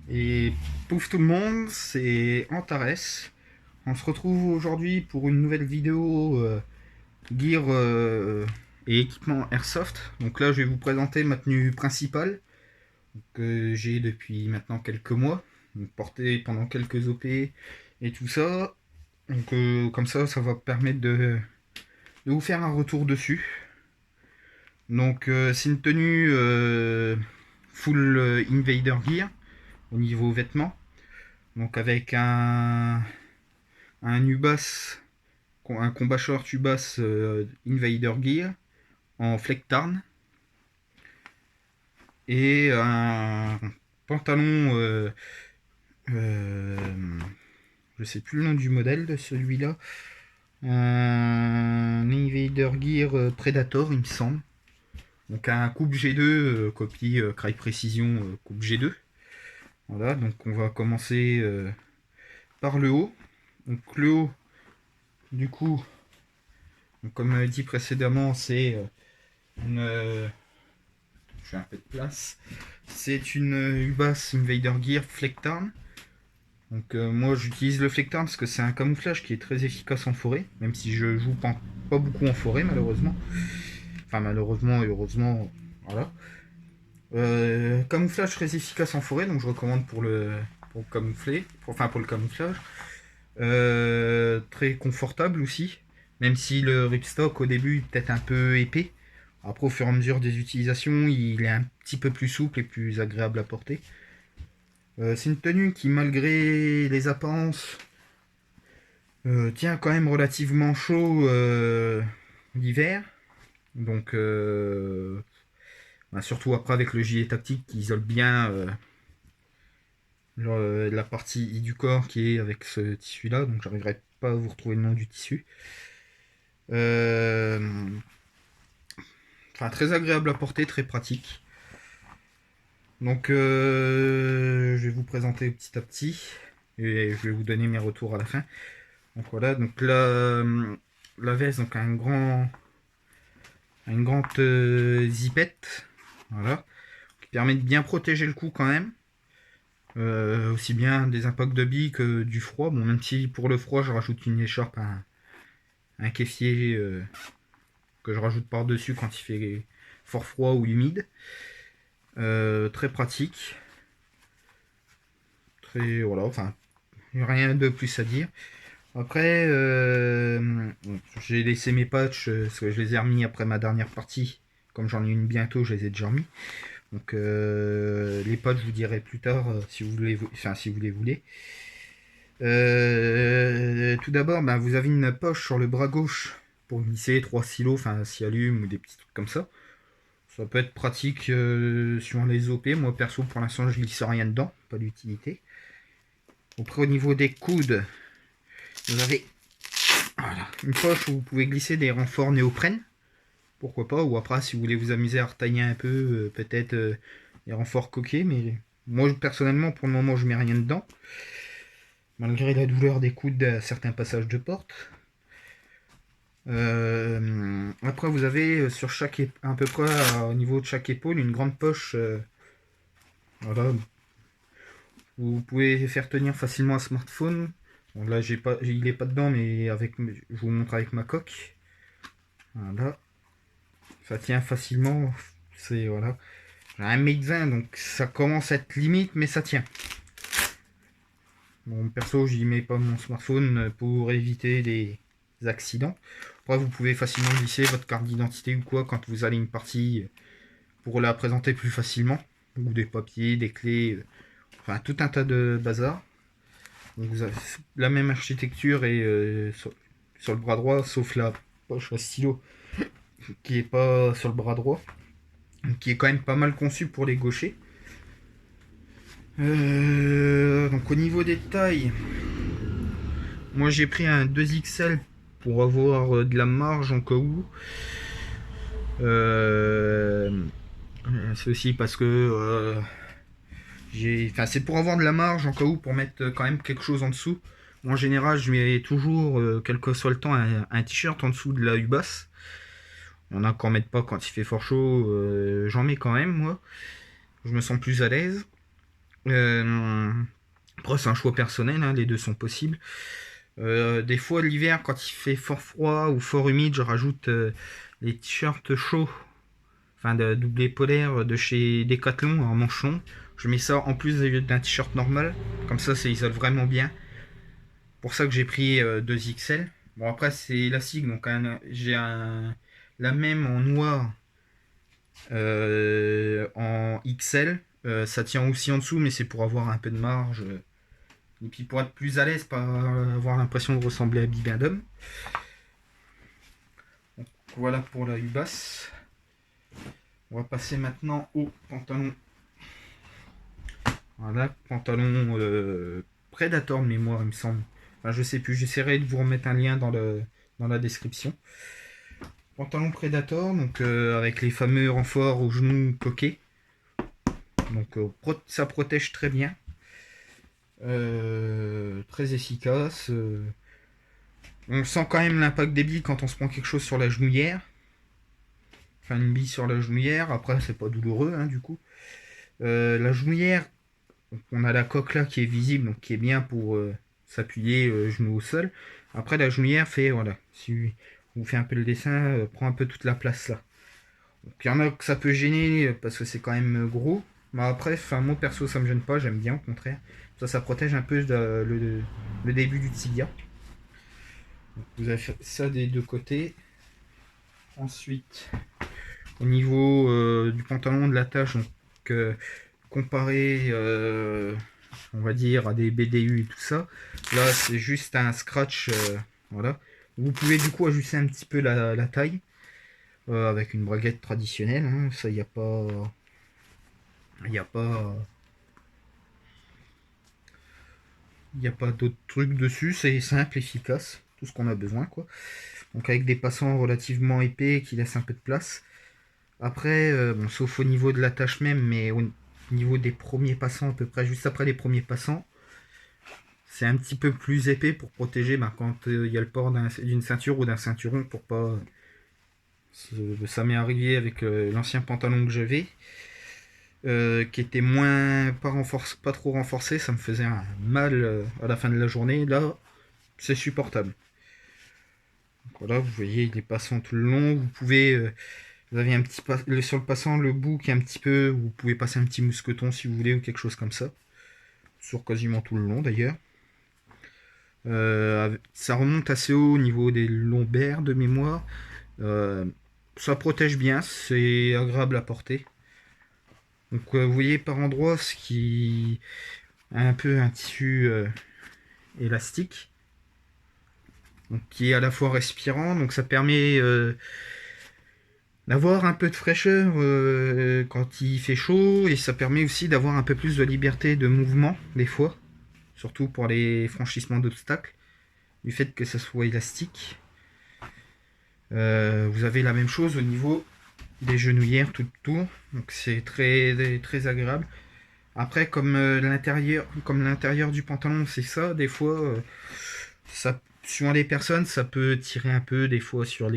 Et pouf tout le monde, c'est Antares. On se retrouve aujourd'hui pour une nouvelle vidéo gear et équipement Airsoft. Donc là, je vais vous présenter ma tenue principale que j'ai depuis maintenant quelques mois, donc portée pendant quelques OP et tout ça. Donc comme ça va permettre de vous faire un retour dessus. Donc c'est une tenue full Invader Gear au niveau vêtements. Donc avec un UBAS, un combat short UBAS Invader Gear en Flecktarn et un pantalon, euh, je sais plus le nom du modèle de celui-là, un Invader Gear Predator il me semble. Donc un coupe G2, copie Cry Precision coupe G2. Voilà, donc on va commencer par le haut. Donc le haut, du coup, donc, comme dit précédemment, c'est une. Je fais un peu de place. C'est une UBAS Invader Gear Flecktarn. Donc moi j'utilise le Flecktarn parce que c'est un camouflage qui est très efficace en forêt, même si je joue pas beaucoup en forêt malheureusement. Enfin malheureusement et heureusement, voilà. Camouflage très efficace en forêt, donc je recommande pour camoufler, pour le camouflage. Très confortable aussi, même si le ripstock au début est peut-être un peu épais. Après, au fur et à mesure des utilisations, il est un petit peu plus souple et plus agréable à porter. C'est une tenue qui, malgré les apparences, tient quand même relativement chaud l'hiver. Donc, bah, surtout après avec le gilet tactique qui isole bien la partie du corps qui est avec ce tissu-là. Donc, j'arriverai pas à vous retrouver le nom du tissu. Euh, Enfin, très agréable à porter, très pratique. Donc, je vais vous présenter petit à petit et je vais vous donner mes retours à la fin. Donc voilà, donc la veste, donc une grande zipette, voilà, qui permet de bien protéger le cou quand même. Aussi bien des impacts de billes que du froid. Bon, même si pour le froid, je rajoute une écharpe, un keffier que je rajoute par-dessus quand il fait fort froid ou humide. Très pratique. Très, voilà, enfin, rien de plus à dire. Après, bon, j'ai laissé mes patchs parce que je les ai remis après ma dernière partie. Comme j'en ai une bientôt, je les ai déjà remis. Donc les patchs, je vous dirai plus tard si vous voulez, enfin si vous les voulez. Tout d'abord, ben, vous avez une poche sur le bras gauche pour glisser 3 silos, enfin scialume ou des petits trucs comme ça. Ça peut être pratique suivant les OP. Moi perso, pour l'instant, je glisse rien dedans, pas d'utilité. Après, au niveau des coudes, vous avez voilà, une poche où vous pouvez glisser des renforts néoprène. Pourquoi pas, ou après, si vous voulez vous amuser à retailler un peu, peut-être des renforts coquets, mais moi personnellement, pour le moment, je mets rien dedans. Malgré la douleur des coudes à certains passages de porte. Après, vous avez sur chaque, à peu près au niveau de chaque épaule, une grande poche. Voilà, vous pouvez faire tenir facilement un smartphone. Bon, là, il est pas dedans, mais je vous montre avec ma coque. Voilà, ça tient facilement. C'est voilà. J'ai un mètre 20 donc ça commence à être limite, mais ça tient. Bon, perso, j'y mets pas mon smartphone pour éviter des accidents. Après, vous pouvez facilement glisser votre carte d'identité ou quoi quand vous allez une partie pour la présenter plus facilement. Ou des papiers, des clés, enfin tout un tas de bazar. Donc vous avez la même architecture et sur le bras droit, sauf la poche à stylo qui est pas sur le bras droit, qui est quand même pas mal conçu pour les gauchers. Donc au niveau des tailles, moi j'ai pris un 2XL pour avoir de la marge en cas où. Euh, c'est aussi parce que c'est pour avoir de la marge en cas où, pour mettre quand même quelque chose en dessous. Moi, en général, je mets toujours, quel que soit le temps, un t-shirt en dessous de la UBAS. Il y en a qui n'en mettent pas quand il fait fort chaud. J'en mets quand même, moi. Je me sens plus à l'aise. Après, c'est un choix personnel, hein, les deux sont possibles. Des fois, l'hiver, quand il fait fort froid ou fort humide, je rajoute les t-shirts chauds, enfin de doublé polaire de chez Decathlon en manche longue. Je mets ça en plus d'un t-shirt normal, comme ça isole vraiment bien. Pour ça que j'ai pris 2XL. Bon, après, c'est élastique, donc j'ai la même en noir en XL. Ça tient aussi en dessous, mais c'est pour avoir un peu de marge. Et puis pour être plus à l'aise, pas avoir l'impression de ressembler à Bibendum. Donc voilà pour la U-Bass. On va passer maintenant au pantalon. Voilà, pantalon Predator de mémoire, il me semble. Enfin, je sais plus, j'essaierai de vous remettre un lien dans la description. Pantalon Predator, donc avec les fameux renforts aux genoux coquets. Donc ça protège très bien. Très efficace. On sent quand même l'impact des billes quand on se prend quelque chose sur la genouillère. Enfin, une bille sur la genouillère. Après, c'est pas douloureux, hein, du coup. La genouillère, on a la coque là qui est visible, donc qui est bien pour s'appuyer genou au sol. Après, la genouillère fait, voilà, si vous faites un peu le dessin, prend un peu toute la place là. Donc, il y en a que ça peut gêner parce que c'est quand même gros. Mais après, moi perso, ça me gêne pas, j'aime bien au contraire. Ça protège un peu le début du tibia. Donc, vous avez fait ça des deux côtés. Ensuite, au niveau du pantalon, de la tâche, donc comparé, on va dire, à des BDU et tout ça, là c'est juste un scratch, voilà. Vous pouvez du coup ajuster un petit peu la taille avec une braguette traditionnelle, hein. Ça il n'y a pas, il n'y a pas, il n'y a pas d'autres trucs dessus, c'est simple, efficace, tout ce qu'on a besoin quoi. Donc avec des passants relativement épais qui laissent un peu de place. Après, bon, sauf au niveau de la tâche même, mais au niveau des premiers passants, à peu près juste après les premiers passants, c'est un petit peu plus épais pour protéger quand il y a le port d'une ceinture ou d'un ceinturon pour pas. Ça m'est arrivé avec l'ancien pantalon que j'avais, qui était pas trop renforcé, ça me faisait un mal à la fin de la journée. Là, c'est supportable. Donc voilà, vous voyez les passants tout le long. Vous avez un petit sur le passant le bout qui est un petit peu, vous pouvez passer un petit mousqueton si vous voulez ou quelque chose comme ça, sur quasiment tout le long d'ailleurs. Ça remonte assez haut au niveau des lombaires de mémoire. Ça protège bien, c'est agréable à porter. Donc vous voyez par endroits ce qui a un peu un tissu élastique, donc qui est à la fois respirant, donc ça permet d'avoir un peu de fraîcheur quand il fait chaud, et ça permet aussi d'avoir un peu plus de liberté de mouvement des fois, surtout pour les franchissements d'obstacles, du fait que ça soit élastique. Vous avez la même chose au niveau des genouillères tout autour, donc c'est très agréable. Après, comme l'intérieur du pantalon, c'est ça, des fois, suivant les personnes, ça peut tirer un peu, des fois, au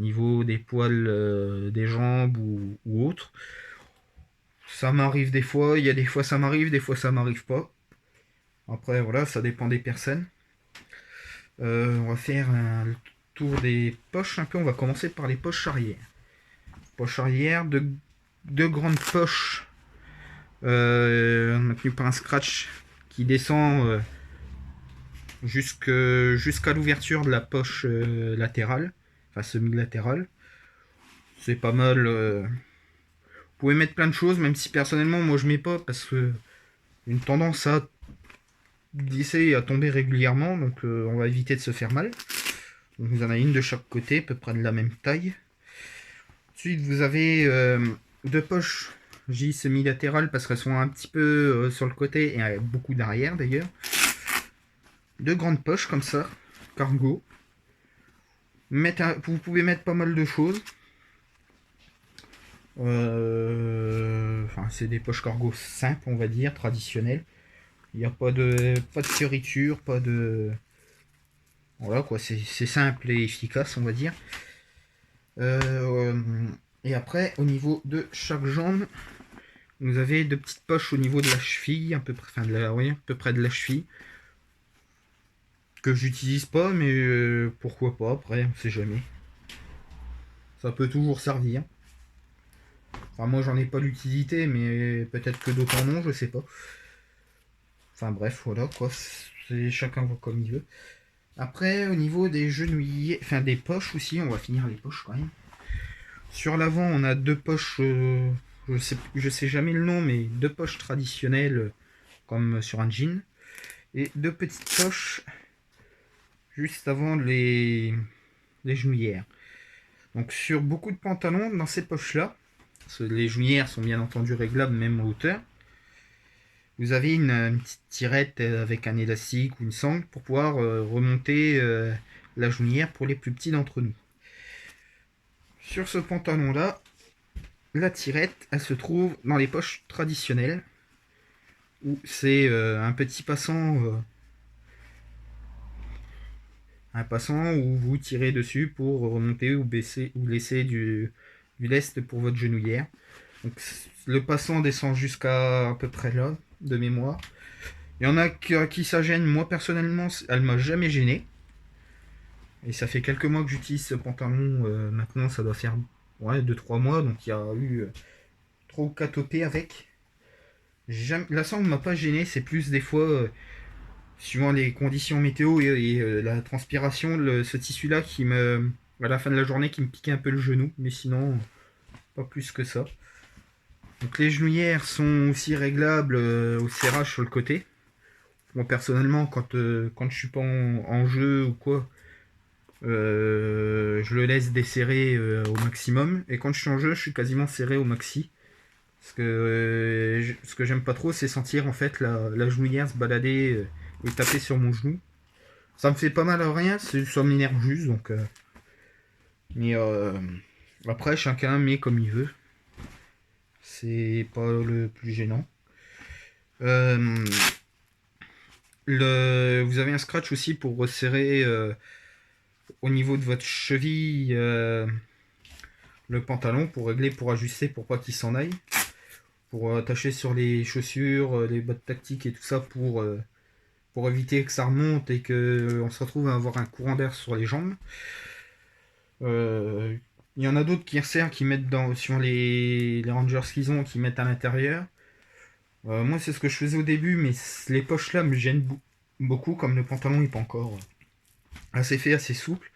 niveau des poils des jambes ou autres. Ça m'arrive des fois, il y a des fois ça m'arrive, des fois ça m'arrive pas. Après, voilà, ça dépend des personnes. On va faire un tour des poches un peu. On va commencer par les poches arrière. Poches arrière, deux grandes poches maintenues par un scratch qui descend jusqu'à l'ouverture de la poche latérale, enfin semi-latérale. C'est pas mal. Vous pouvez mettre plein de choses, même si personnellement moi je mets pas parce que une tendance à glisser et à tomber régulièrement, donc on va éviter de se faire mal. Donc vous en avez une de chaque côté, à peu près de la même taille. Ensuite vous avez deux poches J semi-latérales parce qu'elles sont un petit peu sur le côté et beaucoup d'arrière d'ailleurs. Deux grandes poches comme ça, cargo. Vous pouvez mettre pas mal de choses. Enfin, c'est des poches cargo simples, on va dire, traditionnelles. Il n'y a pas de fioritures, pas de. Voilà quoi, c'est simple et efficace, on va dire. Et après, au niveau de chaque jambe, vous avez deux petites poches au niveau de la cheville, à peu près, enfin oui, à peu près de la cheville, que j'utilise pas, mais pourquoi pas, après, on sait jamais. Ça peut toujours servir. Enfin, moi, j'en ai pas l'utilité, mais peut-être que d'autres en ont, je sais pas. Enfin, bref, voilà, quoi. C'est chacun voit comme il veut. Après, au niveau des genouillers, enfin des poches aussi, on va finir les poches quand même. Sur l'avant, on a deux poches, je sais jamais le nom, mais deux poches traditionnelles, comme sur un jean. Et deux petites poches juste avant les genouillères. Donc sur beaucoup de pantalons, dans ces poches-là, les genouillères sont bien entendu réglables même en hauteur, vous avez une petite tirette avec un élastique ou une sangle pour pouvoir remonter la genouillère pour les plus petits d'entre nous. Sur ce pantalon-là, la tirette, elle se trouve dans les poches traditionnelles, où c'est un passant où vous tirez dessus pour remonter ou baisser ou laisser du lest pour votre genouillère. Donc le passant descend jusqu'à à peu près là, de mémoire. Il y en a qui ça gêne. Moi personnellement, elle m'a jamais gêné. Et ça fait quelques mois que j'utilise ce pantalon. Maintenant, ça doit faire 2-3 mois. Donc il y a eu 3 ou 4 OP avec. La sangle ne m'a pas gêné. C'est plus des fois, suivant les conditions météo et la transpiration, ce tissu-là qui me, à la fin de la journée, qui me piquait un peu le genou. Mais sinon, pas plus que ça. Donc les genouillères sont aussi réglables au serrage sur le côté. Moi personnellement, quand je suis pas en jeu ou quoi, je le laisse desserrer au maximum. Et quand je suis en jeu, je suis quasiment serré au maxi. Parce que ce que j'aime pas trop, c'est sentir en fait la genouillère se balader et taper sur mon genou. Ça me fait pas mal à rien, ça m'énerve juste. Donc, mais après, chacun met comme il veut. C'est pas le plus gênant. Vous avez un scratch aussi pour resserrer au niveau de votre cheville le pantalon, pour régler, pour ajuster, pour pas qu'il s'en aille, pour attacher sur les chaussures, les bottes tactiques et tout ça, pour éviter que ça remonte et que on se retrouve à avoir un courant d'air sur les jambes. Il y en a d'autres qui resserrent, qui mettent sur les Rangers qu'ils ont, qui mettent à l'intérieur. Moi, c'est ce que je faisais au début, mais les poches là me gênent beaucoup, comme le pantalon n'est pas encore assez fait, assez souple.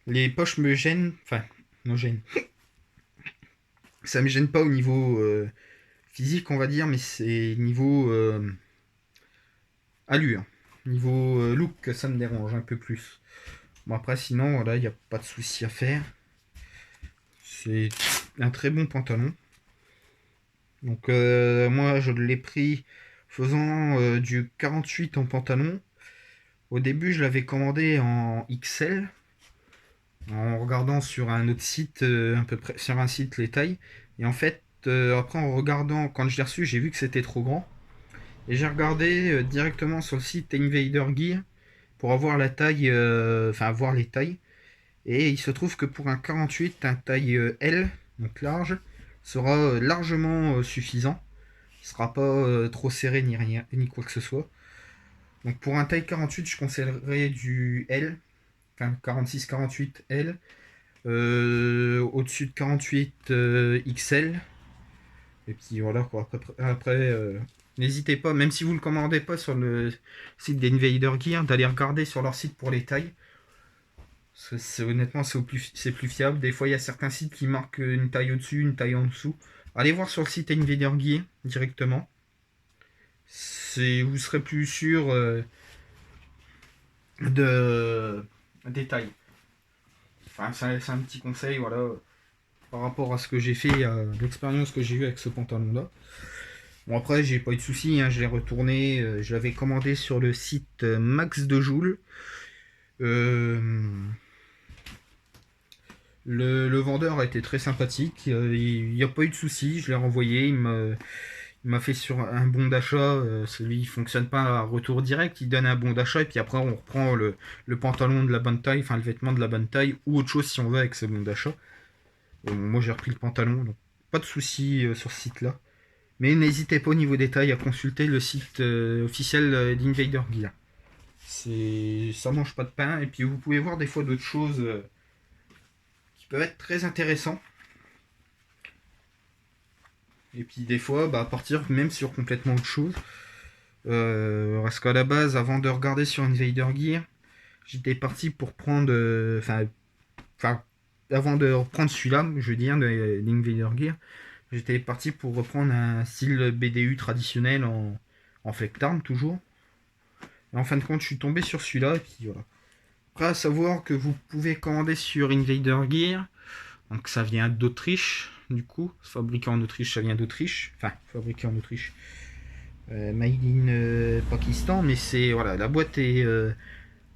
Les poches me gênent, enfin, me gênent. Ça me gêne pas au niveau physique, on va dire, mais c'est niveau allure, niveau look que ça me dérange un peu plus. Bon, après, sinon, voilà, il n'y a pas de souci à faire. C'est un très bon pantalon. Donc, moi, je l'ai pris faisant du 48 en pantalon. Au début, je l'avais commandé en XL. En regardant sur un autre site, à peu près sur un site les tailles. Et en fait, après en regardant, quand je l'ai reçu, j'ai vu que c'était trop grand. Et j'ai regardé directement sur le site Invader Gear pour avoir la taille, voir les tailles. Et il se trouve que pour un 48, un taille L, donc large, sera largement suffisant. Il ne sera pas trop serré ni rien, ni quoi que ce soit. Donc pour un taille 48, je conseillerais du L, enfin 46-48 L. Au-dessus de 48 XL. Et puis voilà quoi. Après n'hésitez pas, même si vous ne le commandez pas sur le site d'Invader Gear, d'aller regarder sur leur site pour les tailles. Honnêtement, c'est plus fiable. Des fois, il y a certains sites qui marquent une taille au-dessus, une taille en dessous. Allez voir sur le site Invader Gear directement. Vous serez plus sûr des tailles. Enfin, c'est un petit conseil, voilà, par rapport à ce que j'ai fait, à l'expérience que j'ai eue avec ce pantalon-là. Bon, après, j'ai pas eu de soucis, hein, je l'ai retourné, je l'avais commandé sur le site Max de Joule. Le vendeur a été très sympathique, il n'y a pas eu de soucis, je l'ai renvoyé, il m'a fait sur un bon d'achat, celui il fonctionne pas à retour direct, il donne un bon d'achat et puis après on reprend le pantalon de la bonne taille, enfin le vêtement de la bonne taille ou autre chose si on veut avec ce bon d'achat. Moi j'ai repris le pantalon, donc pas de soucis sur ce site là. Mais n'hésitez pas au niveau détail à consulter le site officiel d'Invader Gear. Ça mange pas de pain. Et puis vous pouvez voir des fois d'autres choses qui peuvent être très intéressantes. Et puis des fois, partir même sur complètement autre chose. Parce qu'à la base, avant de regarder sur Invader Gear, j'étais parti pour prendre... avant de reprendre celui-là, je veux dire, d'Invader Gear, j'étais parti pour reprendre un style BDU traditionnel en Flectarm, toujours. Et en fin de compte, je suis tombé sur celui-là, et puis voilà. Après, à savoir que vous pouvez commander sur Invader Gear, donc ça vient d'Autriche, du coup, fabriqué en Autriche, ça vient d'Autriche, enfin, fabriqué en Autriche, made in Pakistan, mais c'est, voilà, la boîte est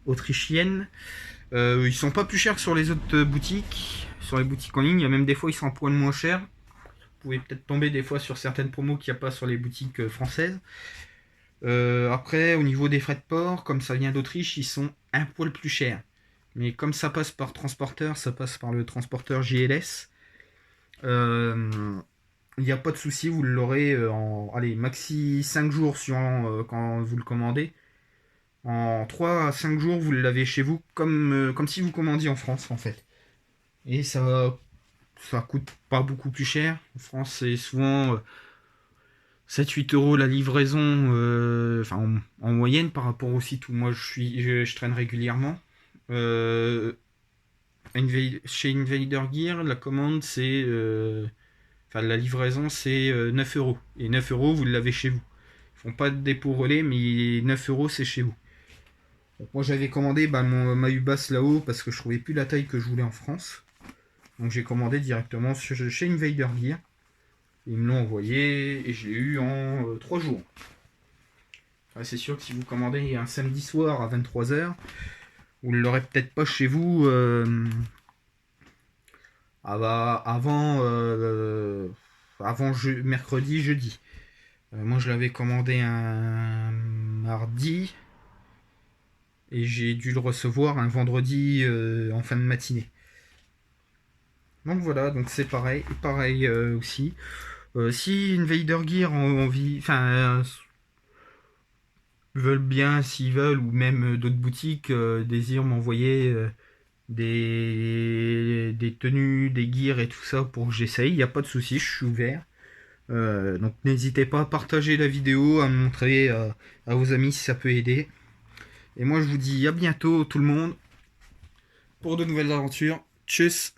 autrichienne. Ils sont pas plus chers que sur les autres boutiques, sur les boutiques en ligne, il y a même des fois ils sont un poil moins chers. Vous pouvez peut-être tomber des fois sur certaines promos qu'il n'y a pas sur les boutiques françaises. Après, au niveau des frais de port, comme ça vient d'Autriche, ils sont un poil plus chers. Mais comme ça passe par transporteur, ça passe par le transporteur JLS. Il n'y a pas de souci, vous l'aurez en allez, maxi 5 jours quand vous le commandez. En 3 à 5 jours, vous l'avez chez vous comme si vous commandiez en France en fait. Et ça coûte pas beaucoup plus cher. En France, c'est souvent 7-8 euros la livraison, en moyenne par rapport au site où moi je traîne régulièrement. Chez Invader Gear, la commande c'est. La livraison c'est 9 euros. Et 9 euros, vous l'avez chez vous. Ils font pas de dépôt relais, mais 9 euros c'est chez vous. Donc moi j'avais commandé ma U-Bass là-haut parce que je trouvais plus la taille que je voulais en France. Donc j'ai commandé directement chez Invader Gear. Ils me l'ont envoyé et je l'ai eu en 3 jours. C'est sûr que si vous commandez un samedi soir à 23h, vous ne l'aurez peut-être pas chez vous avant mercredi, jeudi. Moi je l'avais commandé un mardi et j'ai dû le recevoir un vendredi en fin de matinée. Donc voilà, donc c'est pareil aussi. Si Invader Gear veulent bien, s'ils veulent, ou même d'autres boutiques désirent m'envoyer des tenues, des gears et tout ça pour que j'essaye, il n'y a pas de souci, je suis ouvert. Donc n'hésitez pas à partager la vidéo, à montrer à vos amis si ça peut aider. Et moi je vous dis à bientôt tout le monde pour de nouvelles aventures. Tchuss!